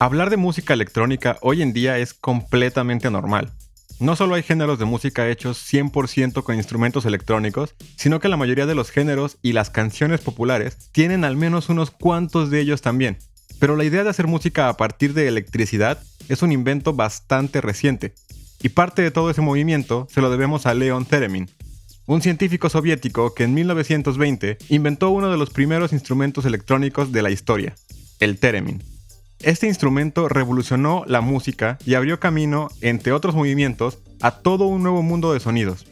Hablar de música electrónica hoy en día es completamente normal. No solo hay géneros de música hechos 100% con instrumentos electrónicos, sino que la mayoría de los géneros y las canciones populares tienen al menos unos cuantos de ellos también. Pero la idea de hacer música a partir de electricidad es un invento bastante reciente, y parte de todo ese movimiento se lo debemos a Leon Theremin, un científico soviético que en 1920 inventó uno de los primeros instrumentos electrónicos de la historia, el Theremin. Este instrumento revolucionó la música y abrió camino, entre otros movimientos, a todo un nuevo mundo de sonidos.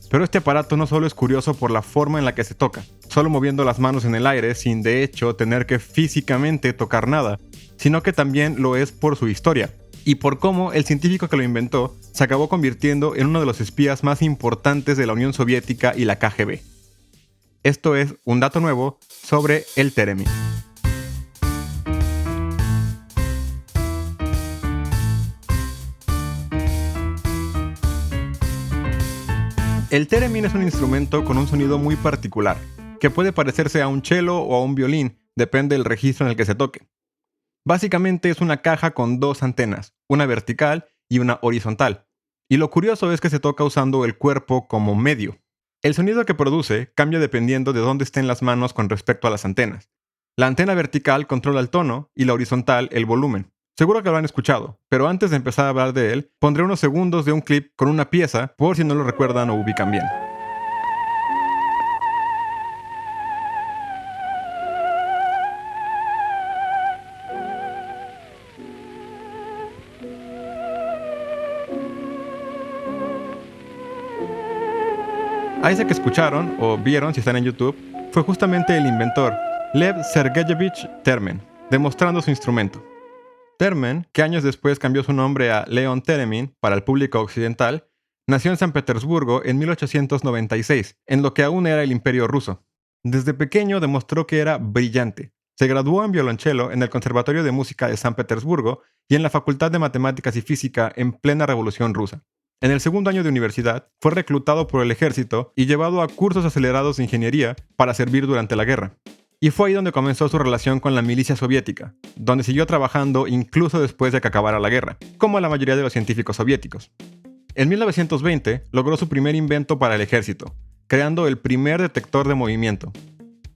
Pero este aparato no solo es curioso por la forma en la que se toca, solo moviendo las manos en el aire sin de hecho tener que físicamente tocar nada, sino que también lo es por su historia, y por cómo el científico que lo inventó se acabó convirtiendo en uno de los espías más importantes de la Unión Soviética y la KGB. Esto es un dato nuevo sobre el Theremin. El Theremin es un instrumento con un sonido muy particular, que puede parecerse a un cello o a un violín, depende del registro en el que se toque. Básicamente es una caja con dos antenas, una vertical y una horizontal, y lo curioso es que se toca usando el cuerpo como medio. El sonido que produce cambia dependiendo de dónde estén las manos con respecto a las antenas. La antena vertical controla el tono y la horizontal el volumen. Seguro que lo han escuchado, pero antes de empezar a hablar de él, pondré unos segundos de un clip con una pieza por si no lo recuerdan o ubican bien. A ese que escucharon o vieron si están en YouTube fue justamente el inventor, Lev Sergeyevich Theremin, demostrando su instrumento. Theremin, que años después cambió su nombre a Leon Theremin para el público occidental, nació en San Petersburgo en 1896, en lo que aún era el Imperio Ruso. Desde pequeño demostró que era brillante. Se graduó en violonchelo en el Conservatorio de Música de San Petersburgo y en la Facultad de Matemáticas y Física en plena Revolución Rusa. En el segundo año de universidad, fue reclutado por el ejército y llevado a cursos acelerados de ingeniería para servir durante la guerra. Y fue ahí donde comenzó su relación con la milicia soviética, donde siguió trabajando incluso después de que acabara la guerra, como la mayoría de los científicos soviéticos. En 1920 logró su primer invento para el ejército, creando el primer detector de movimiento.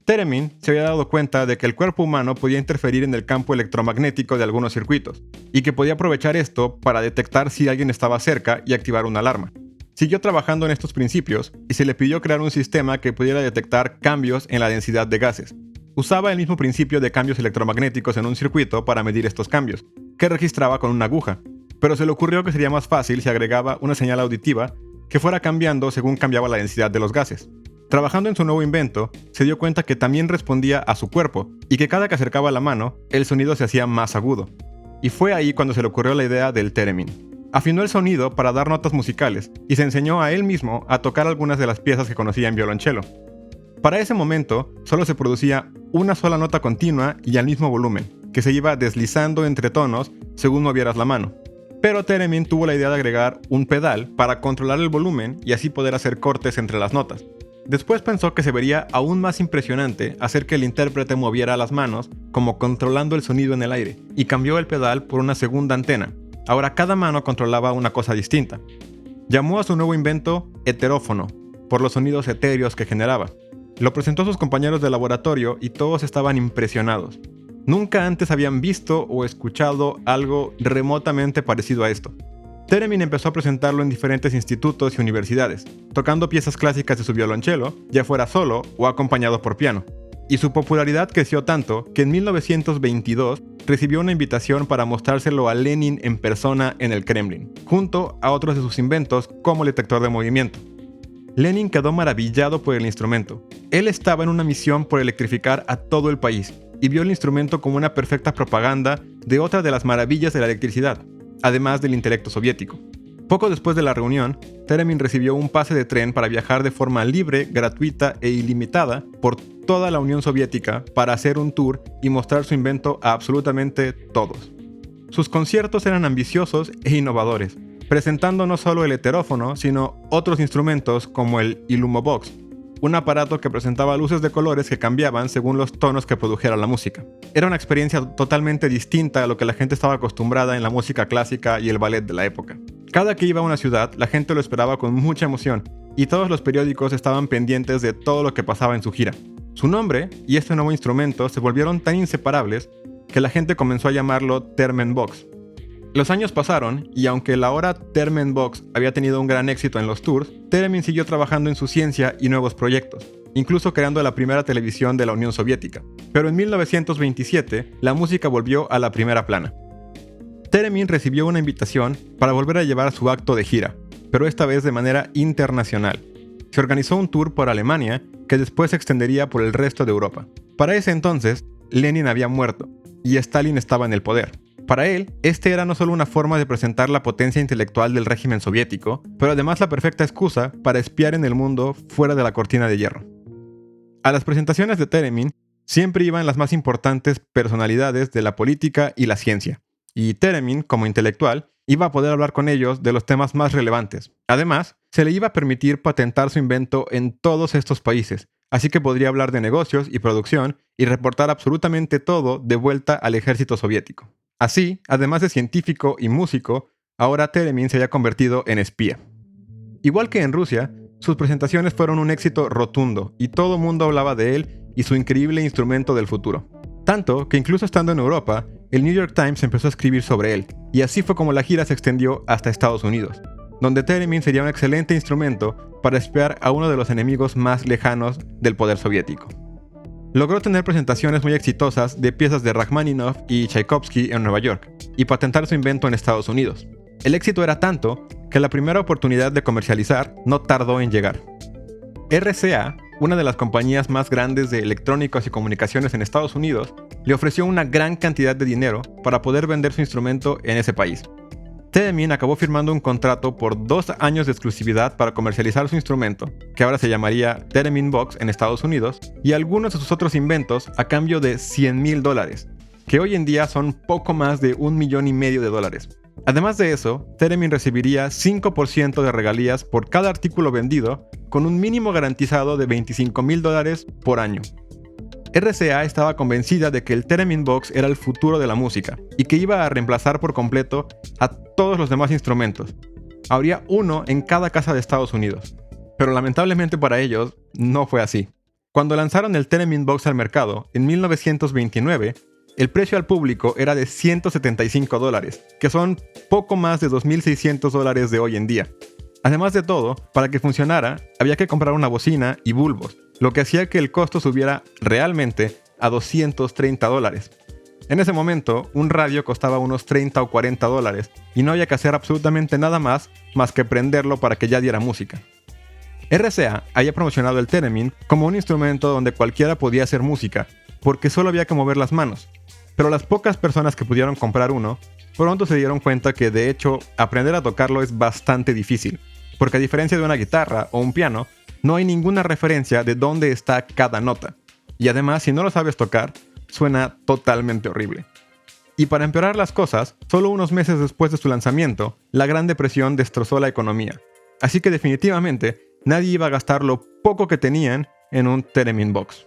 Theremin se había dado cuenta de que el cuerpo humano podía interferir en el campo electromagnético de algunos circuitos, y que podía aprovechar esto para detectar si alguien estaba cerca y activar una alarma. Siguió trabajando en estos principios y se le pidió crear un sistema que pudiera detectar cambios en la densidad de gases. Usaba el mismo principio de cambios electromagnéticos en un circuito para medir estos cambios, que registraba con una aguja, pero se le ocurrió que sería más fácil si agregaba una señal auditiva que fuera cambiando según cambiaba la densidad de los gases. Trabajando en su nuevo invento, se dio cuenta que también respondía a su cuerpo y que cada que acercaba la mano, el sonido se hacía más agudo. Y fue ahí cuando se le ocurrió la idea del Theremin. Afinó el sonido para dar notas musicales y se enseñó a él mismo a tocar algunas de las piezas que conocía en violonchelo. Para ese momento, solo se producía una sola nota continua y al mismo volumen, que se iba deslizando entre tonos según movieras la mano. Pero Theremin tuvo la idea de agregar un pedal para controlar el volumen y así poder hacer cortes entre las notas. Después pensó que se vería aún más impresionante hacer que el intérprete moviera las manos como controlando el sonido en el aire, y cambió el pedal por una segunda antena. Ahora cada mano controlaba una cosa distinta. Llamó a su nuevo invento heterófono, por los sonidos etéreos que generaba. Lo presentó a sus compañeros de laboratorio y todos estaban impresionados. Nunca antes habían visto o escuchado algo remotamente parecido a esto. Theremin empezó a presentarlo en diferentes institutos y universidades, tocando piezas clásicas de su violonchelo, ya fuera solo o acompañado por piano. Y su popularidad creció tanto que en 1922 recibió una invitación para mostrárselo a Lenin en persona en el Kremlin, junto a otros de sus inventos como el detector de movimiento. Lenin quedó maravillado por el instrumento. Él estaba en una misión por electrificar a todo el país y vio el instrumento como una perfecta propaganda de otra de las maravillas de la electricidad, además del intelecto soviético. Poco después de la reunión, Theremin recibió un pase de tren para viajar de forma libre, gratuita e ilimitada por toda la Unión Soviética para hacer un tour y mostrar su invento a absolutamente todos. Sus conciertos eran ambiciosos e innovadores, presentando no solo el heterófono, sino otros instrumentos como el Illumobox. un aparato que presentaba luces de colores que cambiaban según los tonos que produjera la música. Era una experiencia totalmente distinta a lo que la gente estaba acostumbrada en la música clásica y el ballet de la época. Cada que iba a una ciudad, la gente lo esperaba con mucha emoción, y todos los periódicos estaban pendientes de todo lo que pasaba en su gira. Su nombre y este nuevo instrumento se volvieron tan inseparables que la gente comenzó a llamarlo Theremin Box. Los años pasaron y aunque la ahora Theremin Box había tenido un gran éxito en los tours, Theremin siguió trabajando en su ciencia y nuevos proyectos, incluso creando la primera televisión de la Unión Soviética. Pero en 1927, la música volvió a la primera plana. Theremin recibió una invitación para volver a llevar su acto de gira, pero esta vez de manera internacional. Se organizó un tour por Alemania que después se extendería por el resto de Europa. Para ese entonces, Lenin había muerto y Stalin estaba en el poder. Para él, este era no solo una forma de presentar la potencia intelectual del régimen soviético, pero además la perfecta excusa para espiar en el mundo fuera de la cortina de hierro. A las presentaciones de Theremin siempre iban las más importantes personalidades de la política y la ciencia, y Theremin, como intelectual, iba a poder hablar con ellos de los temas más relevantes. Además, se le iba a permitir patentar su invento en todos estos países, así que podría hablar de negocios y producción y reportar absolutamente todo de vuelta al ejército soviético. Así, además de científico y músico, ahora Theremin se había convertido en espía. Igual que en Rusia, sus presentaciones fueron un éxito rotundo y todo el mundo hablaba de él y su increíble instrumento del futuro. Tanto que incluso estando en Europa, el New York Times empezó a escribir sobre él, y así fue como la gira se extendió hasta Estados Unidos, donde Theremin sería un excelente instrumento para espiar a uno de los enemigos más lejanos del poder soviético. Logró tener presentaciones muy exitosas de piezas de Rachmaninoff y Tchaikovsky en Nueva York, y patentar su invento en Estados Unidos. El éxito era tanto que la primera oportunidad de comercializar no tardó en llegar. RCA, una de las compañías más grandes de electrónicos y comunicaciones en Estados Unidos, le ofreció una gran cantidad de dinero para poder vender su instrumento en ese país. Theremin acabó firmando un contrato por 2 años de exclusividad para comercializar su instrumento, que ahora se llamaría Theremin Box en Estados Unidos, y algunos de sus otros inventos a cambio de $100,000, que hoy en día son poco más de $1,5 millones. Además de eso, Theremin recibiría 5% de regalías por cada artículo vendido, con un mínimo garantizado de $25,000 por año. RCA estaba convencida de que el Theremin Box era el futuro de la música y que iba a reemplazar por completo a todos los demás instrumentos. Habría uno en cada casa de Estados Unidos. Pero lamentablemente para ellos, no fue así. Cuando lanzaron el Theremin Box al mercado, en 1929, el precio al público era de $175, que son poco más de $2,600 de hoy en día. Además de todo, para que funcionara, había que comprar una bocina y bulbos, lo que hacía que el costo subiera realmente a $230. En ese momento, un radio costaba unos $30 o $40 y no había que hacer absolutamente nada más que prenderlo para que ya diera música. RCA había promocionado el Theremin como un instrumento donde cualquiera podía hacer música, porque solo había que mover las manos. Pero las pocas personas que pudieron comprar uno, pronto se dieron cuenta que de hecho aprender a tocarlo es bastante difícil, porque a diferencia de una guitarra o un piano, no hay ninguna referencia de dónde está cada nota. Y además, si no lo sabes tocar, suena totalmente horrible. Y para empeorar las cosas, solo unos meses después de su lanzamiento, la Gran Depresión destrozó la economía. Así que definitivamente, nadie iba a gastar lo poco que tenían en un Theremin Box.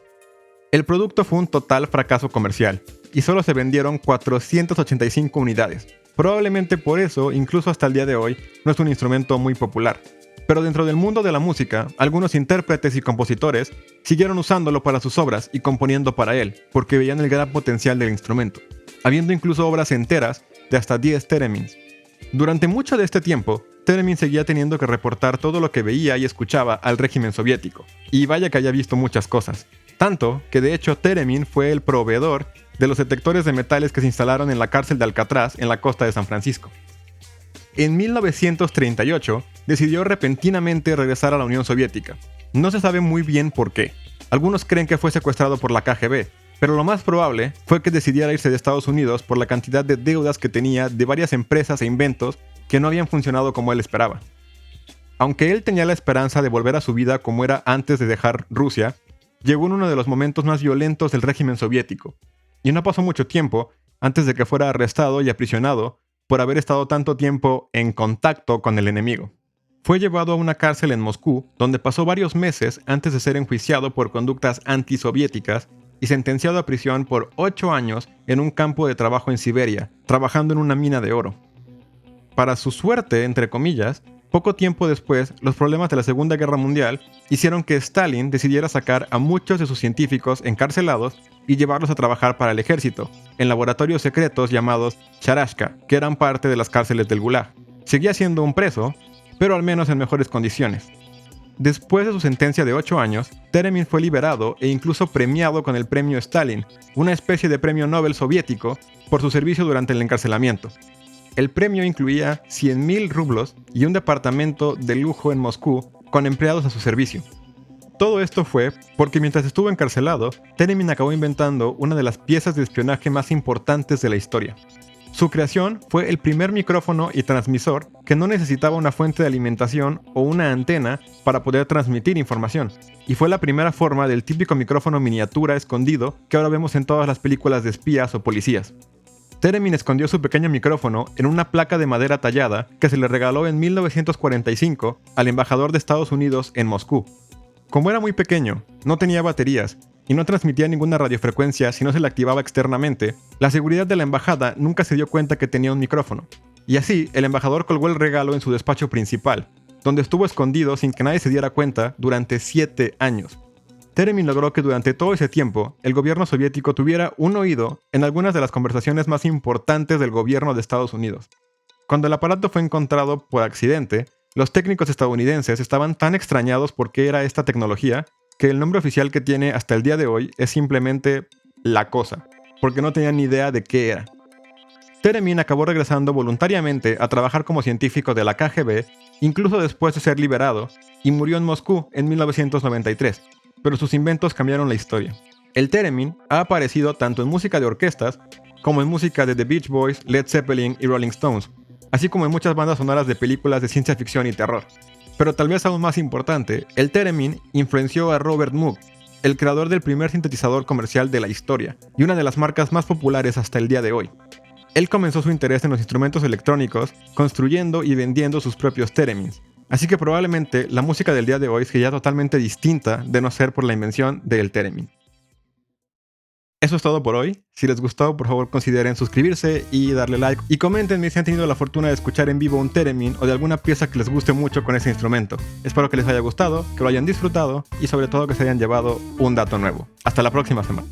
El producto fue un total fracaso comercial, y solo se vendieron 485 unidades. Probablemente por eso, incluso hasta el día de hoy, no es un instrumento muy popular. Pero dentro del mundo de la música, algunos intérpretes y compositores siguieron usándolo para sus obras y componiendo para él, porque veían el gran potencial del instrumento, habiendo incluso obras enteras de hasta 10 Theremins. Durante mucho de este tiempo, Theremin seguía teniendo que reportar todo lo que veía y escuchaba al régimen soviético, y vaya que haya visto muchas cosas. Tanto que de hecho Theremin fue el proveedor de los detectores de metales que se instalaron en la cárcel de Alcatraz en la costa de San Francisco. En 1938 decidió repentinamente regresar a la Unión Soviética. No se sabe muy bien por qué. Algunos creen que fue secuestrado por la KGB, pero lo más probable fue que decidiera irse de Estados Unidos por la cantidad de deudas que tenía de varias empresas e inventos que no habían funcionado como él esperaba. Aunque él tenía la esperanza de volver a su vida como era antes de dejar Rusia, llegó en uno de los momentos más violentos del régimen soviético, y no pasó mucho tiempo antes de que fuera arrestado y aprisionado por haber estado tanto tiempo en contacto con el enemigo. Fue llevado a una cárcel en Moscú, donde pasó varios meses antes de ser enjuiciado por conductas antisoviéticas y sentenciado a prisión por 8 años en un campo de trabajo en Siberia, trabajando en una mina de oro. Para su suerte, entre comillas, poco tiempo después, los problemas de la Segunda Guerra Mundial hicieron que Stalin decidiera sacar a muchos de sus científicos encarcelados y llevarlos a trabajar para el ejército, en laboratorios secretos llamados Charashka, que eran parte de las cárceles del Gulag. Seguía siendo un preso, pero al menos en mejores condiciones. Después de su sentencia de 8 años, Teremin fue liberado e incluso premiado con el premio Stalin, una especie de premio Nobel soviético, por su servicio durante el encarcelamiento. El premio incluía 100.000 rublos y un departamento de lujo en Moscú con empleados a su servicio. Todo esto fue porque mientras estuvo encarcelado, Teremin acabó inventando una de las piezas de espionaje más importantes de la historia. Su creación fue el primer micrófono y transmisor que no necesitaba una fuente de alimentación o una antena para poder transmitir información, y fue la primera forma del típico micrófono miniatura escondido que ahora vemos en todas las películas de espías o policías. Teremin escondió su pequeño micrófono en una placa de madera tallada que se le regaló en 1945 al embajador de Estados Unidos en Moscú. Como era muy pequeño, no tenía baterías y no transmitía ninguna radiofrecuencia si no se le activaba externamente, la seguridad de la embajada nunca se dio cuenta que tenía un micrófono. Y así, el embajador colgó el regalo en su despacho principal, donde estuvo escondido sin que nadie se diera cuenta durante 7 años. Teremin logró que durante todo ese tiempo, el gobierno soviético tuviera un oído en algunas de las conversaciones más importantes del gobierno de Estados Unidos. Cuando el aparato fue encontrado por accidente, los técnicos estadounidenses estaban tan extrañados por qué era esta tecnología, que el nombre oficial que tiene hasta el día de hoy es simplemente La Cosa, porque no tenían ni idea de qué era. Teremin acabó regresando voluntariamente a trabajar como científico de la KGB, incluso después de ser liberado, y murió en Moscú en 1993, pero sus inventos cambiaron la historia. El Teremin ha aparecido tanto en música de orquestas, como en música de The Beach Boys, Led Zeppelin y Rolling Stones, así como en muchas bandas sonoras de películas de ciencia ficción y terror. Pero tal vez aún más importante, el Teremin influenció a Robert Moog, el creador del primer sintetizador comercial de la historia, y una de las marcas más populares hasta el día de hoy. Él comenzó su interés en los instrumentos electrónicos, construyendo y vendiendo sus propios Teremins, así que probablemente la música del día de hoy sería totalmente distinta de no ser por la invención del Teremin. Eso es todo por hoy. Si les gustó, por favor consideren suscribirse y darle like. Y coméntenme si han tenido la fortuna de escuchar en vivo un Teremin o de alguna pieza que les guste mucho con ese instrumento. Espero que les haya gustado, que lo hayan disfrutado y sobre todo que se hayan llevado un dato nuevo. Hasta la próxima semana.